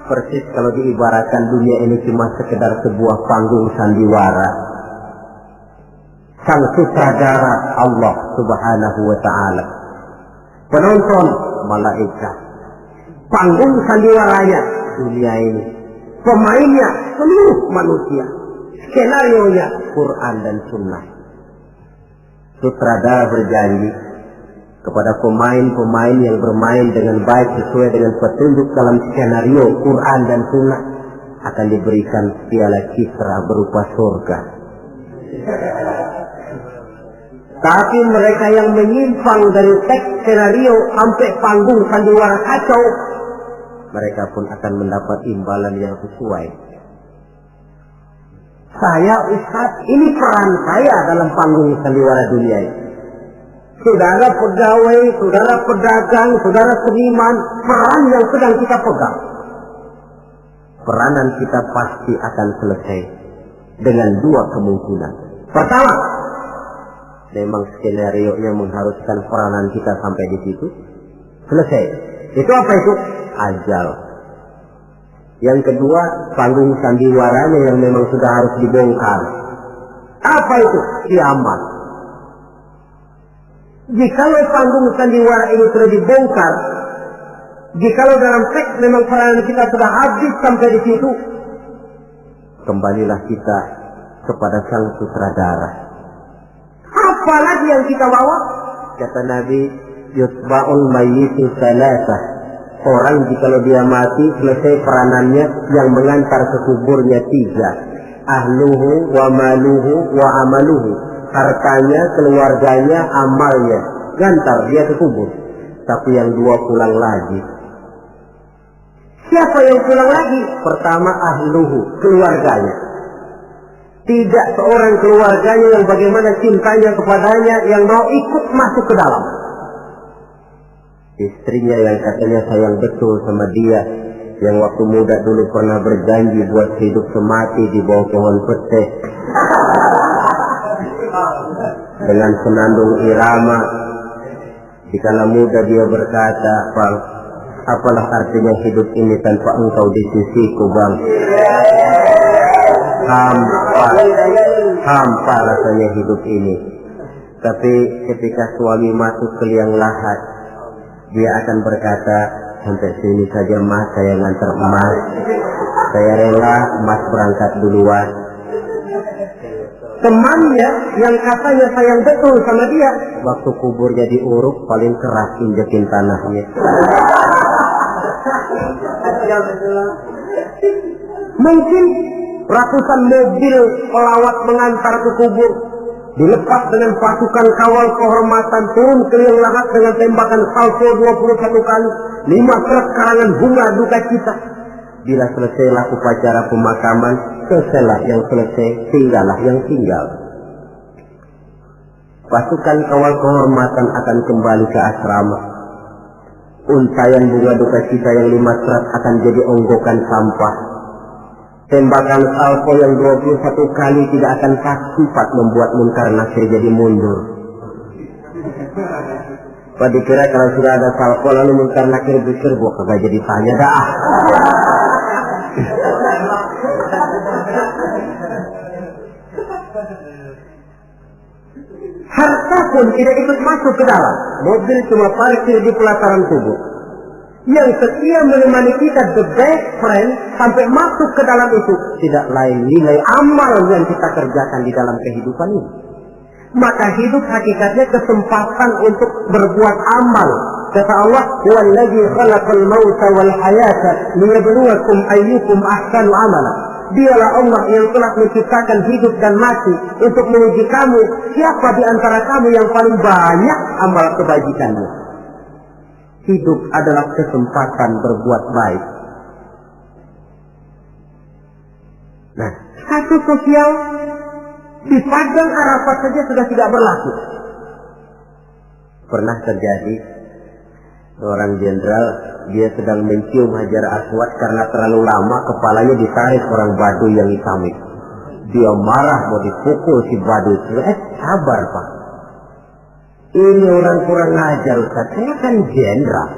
Persis kalau diibaratkan dunia ini cuma sekedar sebuah panggung sandiwara. Sang sutradara Allah Subhanahu wa ta'ala, penonton malaikat, panggung sandiwaranya dunia ini, pemainnya seluruh manusia, skenario-nya Quran dan Sunnah. Sutradara berjanji kepada pemain-pemain yang bermain dengan baik sesuai dengan petunjuk dalam skenario Quran dan Sunnah akan diberikan piala citra berupa surga. Tapi mereka yang menyimpang dari teks skenario sampai panggung sandiwara kacau, mereka pun akan mendapat imbalan yang sesuai. Saya Ustaz, ini peran saya dalam panggung sandiwara dunia ini. Saudara pegawai, saudara pedagang, saudara seniman, peran yang sedang kita pegang. Peranan kita pasti akan selesai dengan dua kemungkinan. Pertama, memang skenario-nya mengharuskan peranan kita sampai di situ. Selesai. Itu apa itu? Ajal. Yang kedua, panggung sandiwaranya yang memang sudah harus dibongkar. Apa itu? Kiamat. Jikalau panggung sandiwara ini sudah dibongkar, jikalau dalam teks memang peranan kita sudah habis sampai di situ, kembalilah kita kepada sang sutradara. Apalagi yang kita bawa? Kata Nabi, yutba'ul mayyitu salasah. Orang jikalau dia mati, selesai peranannya, yang mengantar ke kuburnya tiga. Ahluhu wa maluhu wa amaluhu. Hartanya, keluarganya, amalnya. Gantar dia ke kubur. Tapi yang dua pulang lagi. Siapa yang pulang lagi? Pertama ahluhu, keluarganya. Tidak seorang keluarganya yang bagaimana cintanya kepadanya yang mau ikut masuk ke dalam. Istrinya yang katanya sayang betul sama dia, yang waktu muda dulu pernah berjanji buat hidup semati di bawah pohon pete dengan senandung irama. Dikala muda dia berkata, apalah artinya hidup ini tanpa engkau di sisiku, Bang? Hampa rasanya hidup ini. Tapi ketika suami masuk ke liang lahat, dia akan berkata, sampai sini saja Mas, saya ngantar emas. Saya rela Mas berangkat duluan. Temannya yang katanya sayang betul sama dia, waktu kuburnya diuruk paling keras injekin tanahnya. Mungkin ratusan mobil pelawat mengantar ke kubur, dilepas dengan pasukan kawal kehormatan, turun ke liang lahat dengan tembakan salvo 21 kali, 5 truk karangan bunga duka cita. Bila selesailah upacara pemakaman, selesailah yang selesai, tinggallah yang tinggal. Pasukan kawal kehormatan akan kembali ke asrama. Untayan bunga duka cita yang 5 truk akan jadi onggokan sampah. Tembakan salvo yang 21 kali tidak akan sempat membuat Munkar Nakir jadi mundur. Pada kira kalau sudah ada salvo lalu Munkar Nakir berpikir, gua kagak jadi tanya dah. Harta pun tidak ikut masuk ke dalam. Mobil cuma parkir di pelataran kubur. Yang setia menemani kita, the best friend, sampai masuk ke dalam itu tidak lain nilai amal yang kita kerjakan di dalam kehidupan ini. Maka hidup hakikatnya kesempatan untuk berbuat amal. Kata Allah, "Wallazi khalaqal mauta wal hayata liyabluwakum ayyukum ahsanu amala." Dialah Allah yang telah menciptakan hidup dan mati untuk menguji kamu, siapa di antara kamu yang paling banyak amal kebajikannya. Hidup adalah kesempatan berbuat baik. Nah, status sosial di Padang Arafat saja sudah tidak berlaku. Pernah terjadi seorang jenderal, dia sedang mencium Hajar Aswad karena terlalu lama kepalanya ditarik orang Baduy yang Islamik. Dia marah mau dipukul si Baduy. Sabar Pak, Ini orang kurang ajar Ustaz. Saya kan jenderal.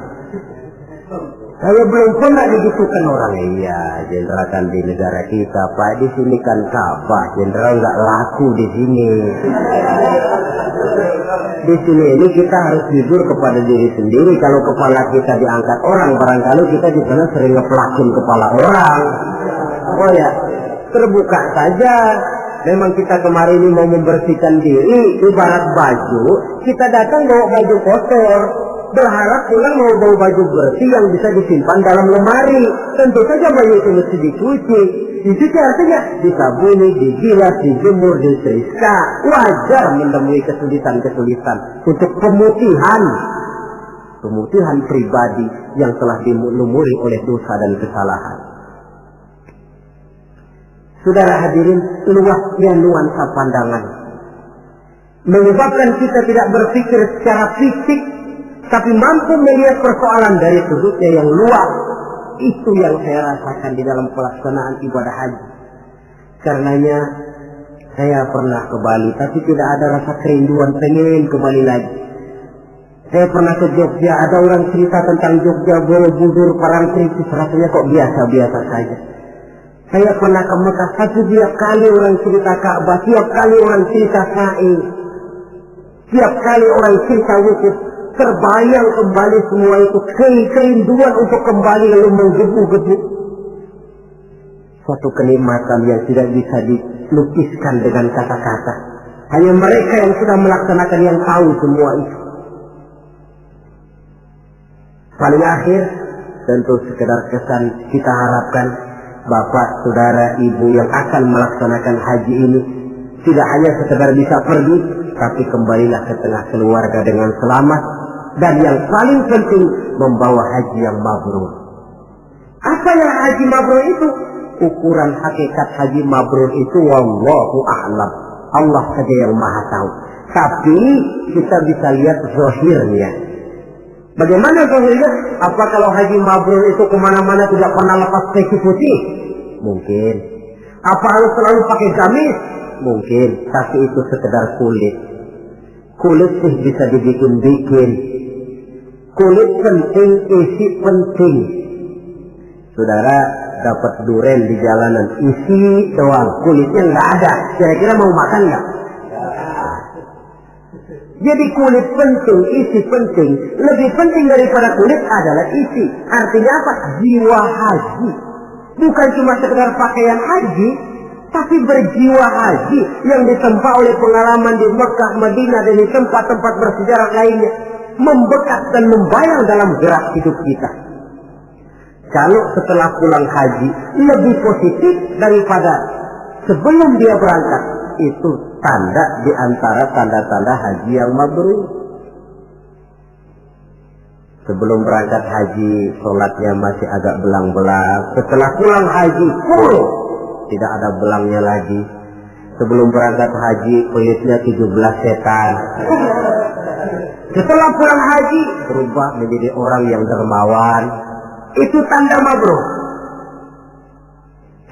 Saya belum pernah digitukan orang. Iya, jenderal kan di negara kita, Pak. Di sini kan Ka'bah. Jenderal nggak laku di sini. Di sini ini kita harus jujur kepada diri sendiri. Kalau kepala kita diangkat orang, barangkali kita di sana sering ngeplakin kepala orang. Oh ya, terbuka saja. Memang kita kemarin ini mau membersihkan diri, ibarat baju, kita datang bawa baju kotor, berharap pulang mau bawa baju bersih yang bisa disimpan dalam lemari. Tentu saja baju itu mesti dicuci. Dicuci artinya disabuni, digilas, dijemur, disetrika. Wajar menemui kesulitan-kesulitan untuk pemutihan pribadi yang telah dilumuri oleh dosa dan kesalahan. Saudara hadirin, luasnya nuansa pandangan menyebabkan kita tidak berpikir secara fisik, tapi mampu melihat persoalan dari sudutnya yang luas. Itu yang saya rasakan di dalam pelaksanaan ibadah haji. Karenanya saya pernah ke Bali, tapi tidak ada rasa kerinduan pengen ke Bali lagi. Saya pernah ke Jogja, ada orang cerita tentang Jogja, Borobudur, Parangtritis, rasanya kok biasa-biasa saja. Saya pernah ke Mekah, tapi tiap kali orang cerita Ka'bah, tiap kali orang cerita Sa'i, tiap kali orang cerita wukuf, terbayang kembali semua itu, kerinduan untuk kembali lalu menggebu-gebu. Suatu kenikmatan yang tidak bisa dilukiskan dengan kata-kata. Hanya mereka yang sudah melaksanakan yang tahu semua itu. Paling akhir, tentu sekedar kesan kita harapkan Bapak, Saudara, Ibu yang akan melaksanakan haji ini tidak hanya sekedar bisa pergi, tapi kembalilah ke tengah keluarga dengan selamat, dan yang paling penting membawa haji yang mabrur. Apa yang haji mabrur itu? Ukuran hakikat haji mabrur itu wallahu a'lam. Allah saja yang maha tahu. Tapi kita bisa lihat zahirnya. Bagaimana zahirnya? Apa kalau haji mabrur itu kemana-mana tidak pernah lepas peci putih? Mungkin. Apa harus selalu pakai gamis? Mungkin. Tapi itu sekedar kulit. Kulit sih bisa dibikin-bikin. Kulit penting, isi penting. Saudara dapat duren di jalanan, isi doang, kulitnya nggak ada. Kira-kira mau makan nggak? Jadi kulit penting, isi penting. Lebih penting daripada kulit adalah isi. Artinya apa? Jiwa haji. Bukan cuma sekedar pakaian haji, tapi berjiwa haji yang ditempa oleh pengalaman di Mekah, Madinah, dan di tempat-tempat bersejarah lainnya. Membekas dan membayang dalam gerak hidup kita. Kalau setelah pulang haji lebih positif daripada sebelum dia berangkat, itu tanda di antara tanda-tanda haji yang mabrur. Sebelum berangkat haji, sholatnya masih agak belang-belang. Setelah pulang haji, full, tidak ada belangnya lagi. Sebelum berangkat haji, pelitnya 17 setan. Setelah pulang haji, berubah menjadi orang yang dermawan. Itu tanda mabrur.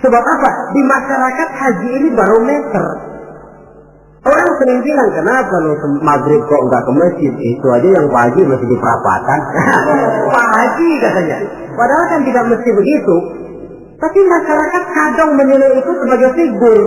Sebab apa? Di masyarakat haji ini barometer. Orang sering bilang, kenapa lo maghrib kok nggak ke masjid? Itu aja yang pagi masih di perapatan. Pak Haji katanya. Padahal kan tidak mesti begitu. Tapi masyarakat kadang menilai itu sebagai figur.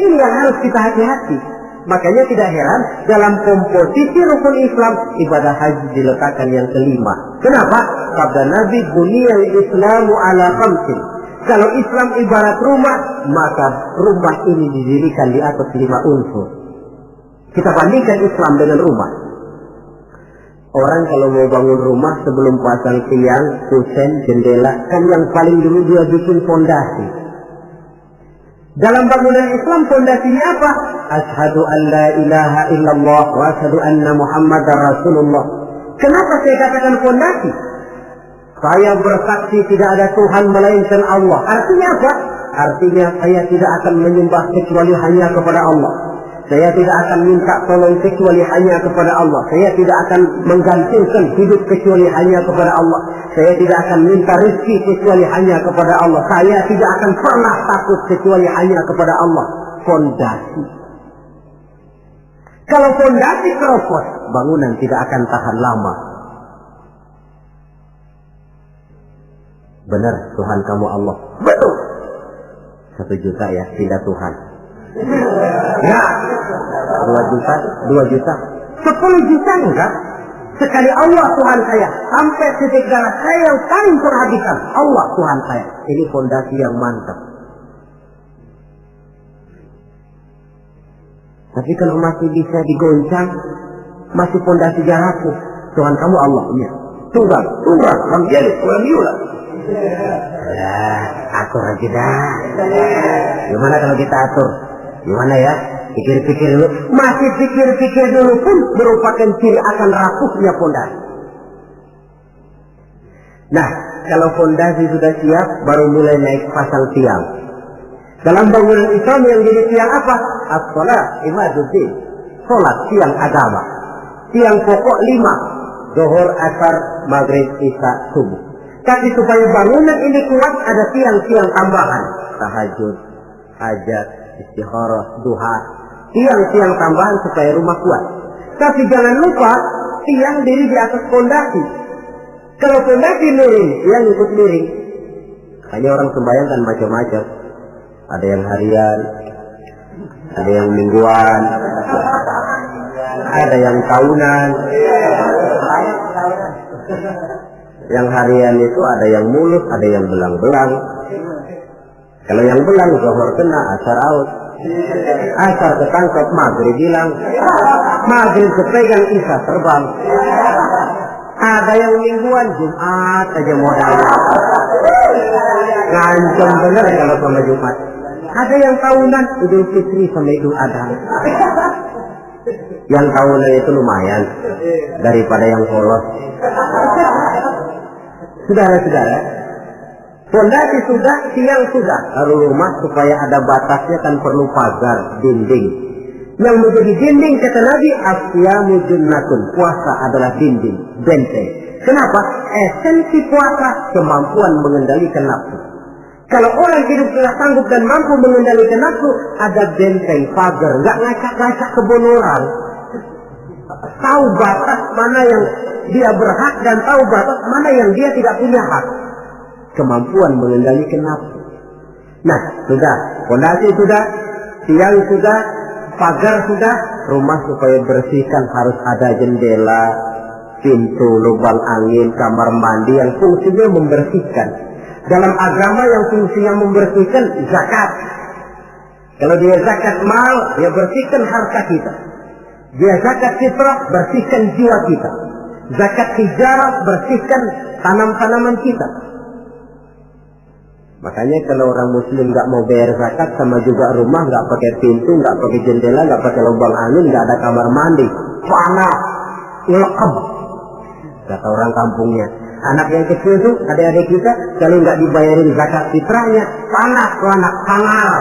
Ini yang harus kita hati-hati. Makanya tidak heran dalam komposisi rukun Islam, ibadah haji diletakkan yang kelima. Kenapa? Sabda Nabi, buniyal Islamu ala khamsin. Kalau Islam ibarat rumah, maka rumah ini didirikan di atas 5 unsur. Kita bandingkan Islam dengan rumah. Orang kalau mau bangun rumah sebelum pasang tiang, kusen, jendela, kan yang paling dulu dia bikin fondasi. Dalam bangunan Islam fondasinya apa? Asyhadu an la ilaha illallah wa asyhadu anna Muhammadar Rasulullah. Kenapa saya katakan fondasi? Saya bersaksi tidak ada Tuhan melainkan Allah. Artinya apa? Artinya saya tidak akan menyembah kecuali hanya kepada Allah. Saya tidak akan minta tolong kecuali hanya kepada Allah. Saya tidak akan menggantungkan hidup kecuali hanya kepada Allah. Saya tidak akan minta rezeki kecuali hanya kepada Allah. Saya tidak akan pernah takut kecuali hanya kepada Allah. Fondasi. Kalau fondasi keropos, bangunan tidak akan tahan lama. Benar, Tuhan kamu Allah. Betul. 1 juta ya, tidak Tuhan. Ya, 2 juta, 2 juta, 10 juta enggak. Sekali Allah Tuhan saya, sampai titik darah saya yang paling terhabiskan. Allah Tuhan saya. Ini fondasi yang mantap. Tapi kalau masih bisa digoncang, masih fondasi jatuh. Tuhan kamu Allah. Ya. Tunggal, Bang Jeli, pulang yula. Ya, atur aja dah. Gimana kalau kita atur? Gimana ya? Pikir-pikir dulu. Masih pikir-pikir dulu pun merupakan ciri akan rapuhnya fondasi. Nah, kalau fondasi sudah siap, baru mulai naik pasang tiang. Dalam bangunan Islam yang jadi tiang apa? As-salat, imaduddin. Salat, tiang agama. Tiang pokok 5. Zuhur, asar, maghrib, isya, subuh. Tapi supaya bangunan ini kuat, ada tiang-tiang tambahan. Tahajud, hajat, istikharah, duha. Tiang-tiang tambahan supaya rumah kuat. Tapi jangan lupa, tiang diri di atas fondasi. Kalau fondasi miring, tiang ikut miring. Hanya orang sembahyang kan macam-macam. Ada yang harian, ada yang mingguan, ada yang tahunan. Yang harian itu ada yang mulus, ada yang belang-belang. Kalau yang belang, zuhur kena, asar out. Asar ketangkap, maghrib hilang. Maghrib kepegang, isya terbang. Ada yang mingguan, Jumat aja modal. Ngancam bener kalau sama Jumat. Ada yang tahunan, Idul Fitri sama Idul Adha. Yang tahunan itu lumayan daripada yang polos. Saudara-saudara, fondasi sudah, tiang sudah. Lalu rumah supaya ada batasnya kan perlu pagar, dinding. Yang menjadi dinding kata Nabi, asyamu junnatun. Puasa adalah dinding, benteng. Kenapa? Esensi puasa kemampuan mengendalikan nafsu. Kalau orang hidup tidak sanggup dan mampu mengendalikan nafsu, ada benteng, pagar, nggak ngacak-ngacak kebun orang. Tahu batas mana yang dia berhak dan tahu batas mana yang dia tidak punya hak. Kemampuan mengendalikan nafsu. Nah, sudah, fondasi sudah, tiang sudah, pagar sudah, rumah supaya bersihkan harus ada jendela, pintu, lubang angin, kamar mandi yang fungsinya membersihkan. Dalam agama yang fungsinya membersihkan zakat. Kalau dia zakat mal, dia bersihkan harta kita. Dia zakat fitrah, bersihkan jiwa kita. Zakat hijarah, bersihkan tanam-tanaman kita. Makanya kalau orang muslim nggak mau bayar zakat, sama juga rumah nggak pakai pintu, nggak pakai jendela, nggak pakai lubang angin, nggak ada kamar mandi, panas, lekam. Kata orang kampungnya. Anak yang kecil itu, adik-adik kita, kalau nggak dibayarin zakat fitrahnya, panas tuh anak, pangar.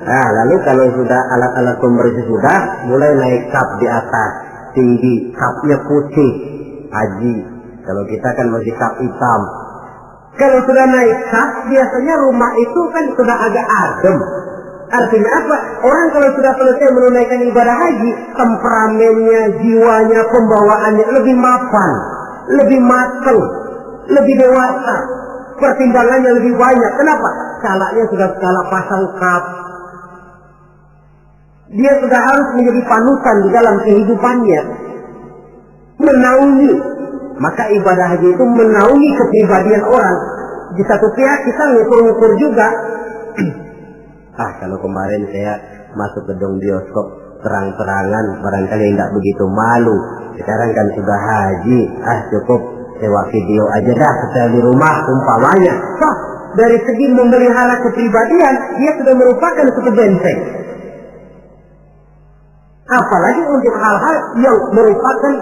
Nah, lalu kalau sudah alat-alat pembersih sudah, mulai naik kap di atas, tinggi, kapnya putih, haji. Kalau kita kan masih kap hitam. Kalau sudah naik kap, biasanya rumah itu kan sudah agak adem. Artinya apa? Orang kalau sudah selesai menunaikan ibadah haji, temperamennya, jiwanya, pembawaannya lebih mapan, lebih matang, lebih dewasa, pertimbangannya lebih banyak. Kenapa? Skalanya sudah skala pasang kap. Dia sudah harus menjadi panutan di dalam kehidupannya, menaungi. Maka ibadah haji itu menaungi kepribadian orang. Di satu pihak kita ngukur-ngukur juga. Kalau kemarin saya masuk gedung bioskop terang-terangan, barangkali nggak begitu malu. Sekarang kan sudah haji, cukup sewa video aja dah, setel di rumah umpamanya. Dari segi memelihara kepribadian, dia sudah merupakan satu benteng. Apalagi untuk hal-hal yang merupakan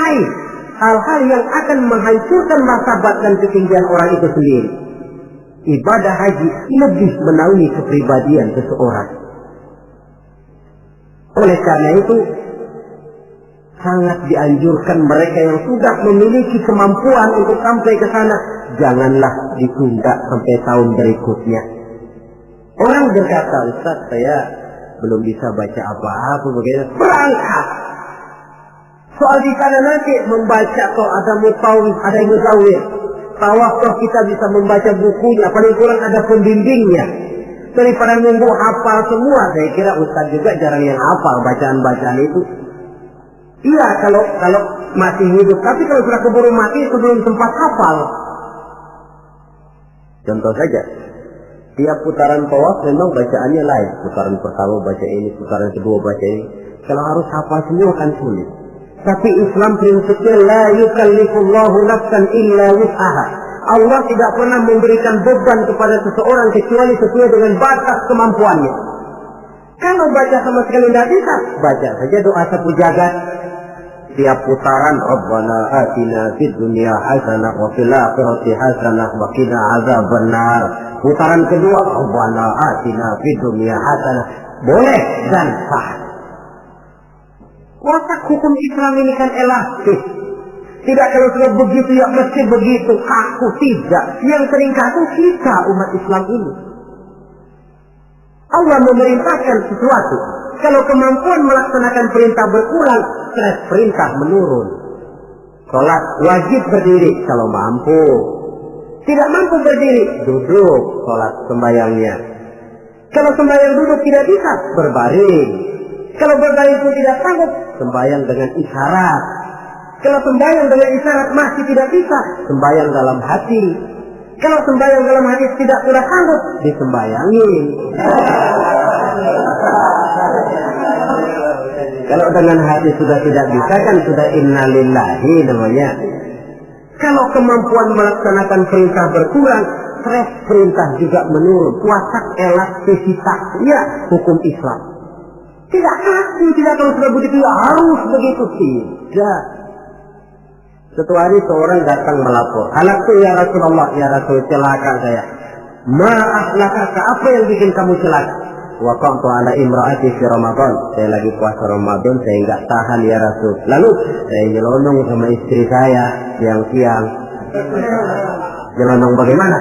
aib, hal-hal yang akan menghancurkan martabat dan ketinggian orang itu sendiri. Ibadah haji lebih menaungi kepribadian seseorang. Oleh karena itu, sangat dianjurkan mereka yang sudah memiliki kemampuan untuk sampai ke sana, janganlah ditunda sampai tahun berikutnya. Orang berkata, Ustaz, saya belum bisa baca apa-apa, bagaimana? Berangkat. Soal di sana nanti membaca, kok ada mutawif, ada muzawir. Tawaf toh kita bisa membaca bukunya, paling kurang ada pembimbingnya. Daripada nunggu hafal semua, saya kira Ustaz juga jarang yang hafal bacaan-bacaan itu. Iya, kalau masih hidup, tapi kalau sudah keburu mati itu belum sempat hafal. Contoh saja, tiap putaran tawaf memang bacaannya lain. Putaran pertama baca ini, putaran kedua baca ini. Kalau harus hafal semua kan sulit. Tapi Islam prinsipnya la yukallifullahu nafsan illa wus'aha. Allah tidak pernah memberikan beban kepada seseorang kecuali sesuai dengan batas kemampuannya. Kalau baca sama sekali tidak bisa, baca saja doa sapu jagat. Tiap putaran, Rabbana atina fid dunya hasanah wa fil akhirati hasanah wa qina azabannar. Putaran kedua, Rabbana atina fid dunya hasanah. Boleh dan sah. Watak hukum Islam ini kan elastis. Tidak kalau sudah begitu ya mesti begitu, kaku tidak. Yang sering kaku kita umat Islam ini. Allah memerintahkan sesuatu. Kalau kemampuan melaksanakan perintah berkurang, stres perintah menurun. Sholat wajib berdiri kalau mampu. Tidak mampu berdiri, duduk sholat sembahyangnya. Kalau sembahyang duduk tidak bisa, berbaring. Kalau berbaring pun tidak sanggup, sembahyang dengan isyarat. Kalau sembahyang dengan isyarat masih tidak bisa, sembahyang dalam hati. Kalau sembahyang dalam hati tidak sudah sanggup, disembayangin. Kalau dengan hati sudah tidak bisa kan sudah innalillahi namanya. Kalau kemampuan melaksanakan perintah berkurang, stres perintah juga menurun. Watak elastisitas, ya hukum Islam. Tidak kaku, tidak kalau sudah begitu ya harus begitu, tidak. Suatu hari seorang datang melapor, anakku ya Rasulullah, ya Rasul celaka saya. Ma'ahlakaka, apa yang bikin kamu celaka? Waqa'tu ala imra'ati fi Ramadan. Saya lagi puasa Ramadan, saya enggak tahan ya Rasul. Lalu saya nyelonong sama istri saya siang-siang. Nyelonong bagaimana?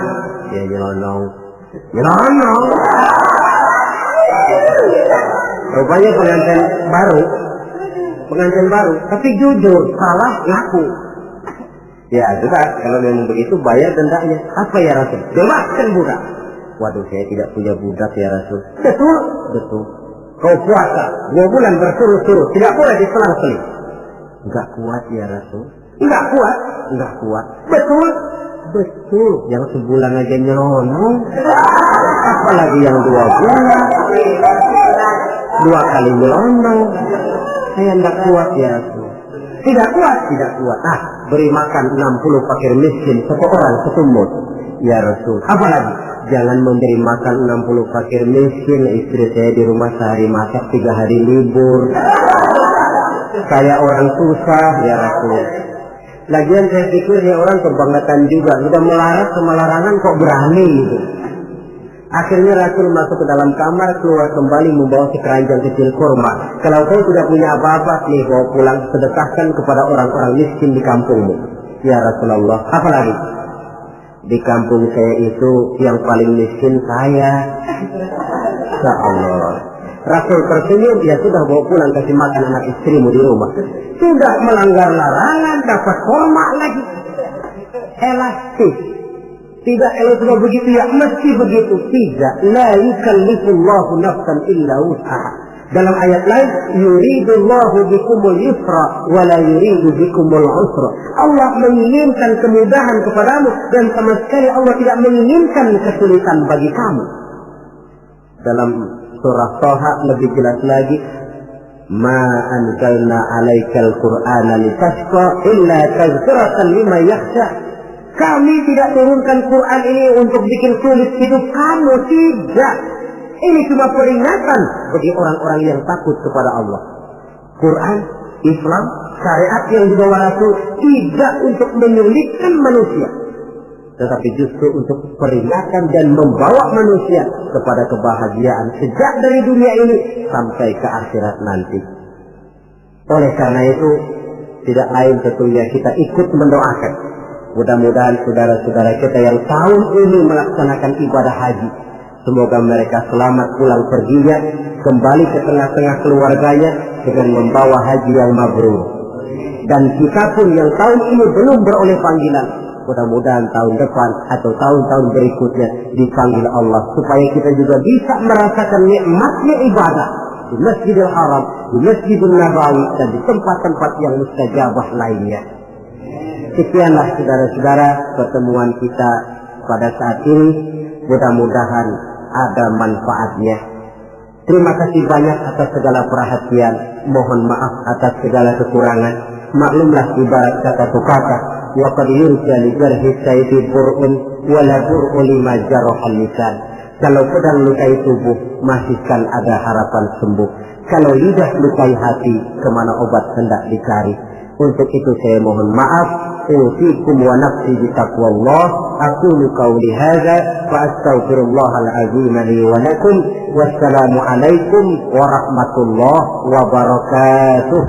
Ya nyelonong. Rupanya pengantin baru, tapi jujur, salah ngaku. Ya sudah, kalau memang begitu bayar dendanya. Apa ya Rasul? Bebaskan budak. Waduh, saya tidak punya budak ya Rasul. Betul. Kau puasa 2 bulan berturut-turut, tidak boleh diselang-seling. Enggak kuat ya Rasul. Enggak kuat. Betul. Yang sebulan aja nyelonong, apalagi yang 2 bulan. 2 kali nyelonong. Saya enggak kuat ya Rasul. Tidak kuat. Beri makan 60 fakir miskin, 1 orang 1 mut. Ya Rasul. Apalagi jangan memberi makan 60 fakir miskin. Istri saya di rumah sehari masak, 3 hari libur. Saya orang susah ya Rasul. Lagian saya pikir ya orang kebangetan juga. Sudah melarat sama larangan kok berani gitu. Akhirnya Rasul masuk ke dalam kamar, keluar kembali membawa sekeranjang kecil kurma. Kalau kau sudah punya apa-apa, nih bawa pulang, sedekahkan kepada orang-orang miskin di kampungmu. Ya Rasulullah, apalagi? Di kampung saya itu yang paling miskin saya. Ya Allah. Rasul tersenyum, ya sudah bawa pulang kasih makan anak istrimu di rumah. Sudah melanggar larangan, dapat kurma lagi. Elastis. Tidak, kalau sudah begitu ya mesti begitu. Tidak, la yukallifullahu nafsan illa wus'aha. Dalam ayat lain, yuridullahu bikumul yusra wa la yuridu bikumul usra. Allah menginginkan kemudahan kepadamu dan sama sekali Allah tidak menginginkan kesulitan bagi kamu. Dalam surah Thaha lebih jelas lagi, ma anzalna 'alaikal qur'ana litashqa illa tadhkiratan liman yakhsha. Kami tidak turunkan Quran ini untuk bikin sulit hidup kamu, tidak. Ini cuma peringatan bagi orang-orang yang takut kepada Allah. Quran, Islam, syariat yang dibawa Rasul tidak untuk menyulitkan manusia, tetapi justru untuk peringatan dan membawa manusia kepada kebahagiaan sejak dari dunia ini sampai ke akhirat nanti. Oleh karena itu, tidak lain tentunya kita ikut mendoakan. Mudah-mudahan saudara-saudara kita yang tahun ini melaksanakan ibadah haji, semoga mereka selamat pulang perginya, kembali ke tengah-tengah keluarganya dengan membawa haji yang mabrur. Dan kita pun yang tahun ini belum beroleh panggilan, mudah-mudahan tahun depan atau tahun-tahun berikutnya dipanggil Allah, supaya kita juga bisa merasakan nikmatnya ibadah di Masjidil Haram, di Masjidil Nabawi, dan di tempat-tempat yang mustajabah lainnya. Sekianlah saudara-saudara pertemuan kita pada saat ini, mudah-mudahan ada manfaatnya. Terima kasih banyak atas segala perhatian, mohon maaf atas segala kekurangan. Maklumlah ibarat kata pepatah, wa qad yurja li jarhi sayfi bur'un wa la bur'u lima jarahal lisan. Kalau pedang lukai tubuh, masih kan ada harapan sembuh. Kalau lidah lukai hati, kemana obat hendak dicari. Untuk itu saya mohon maaf. Usikum wa nafsi bitaqwallah. Aqulu qawli hadza wa astaghfirullahal azim li wa lakum. Wassalamu alaikum warahmatullahi wabarakatuh.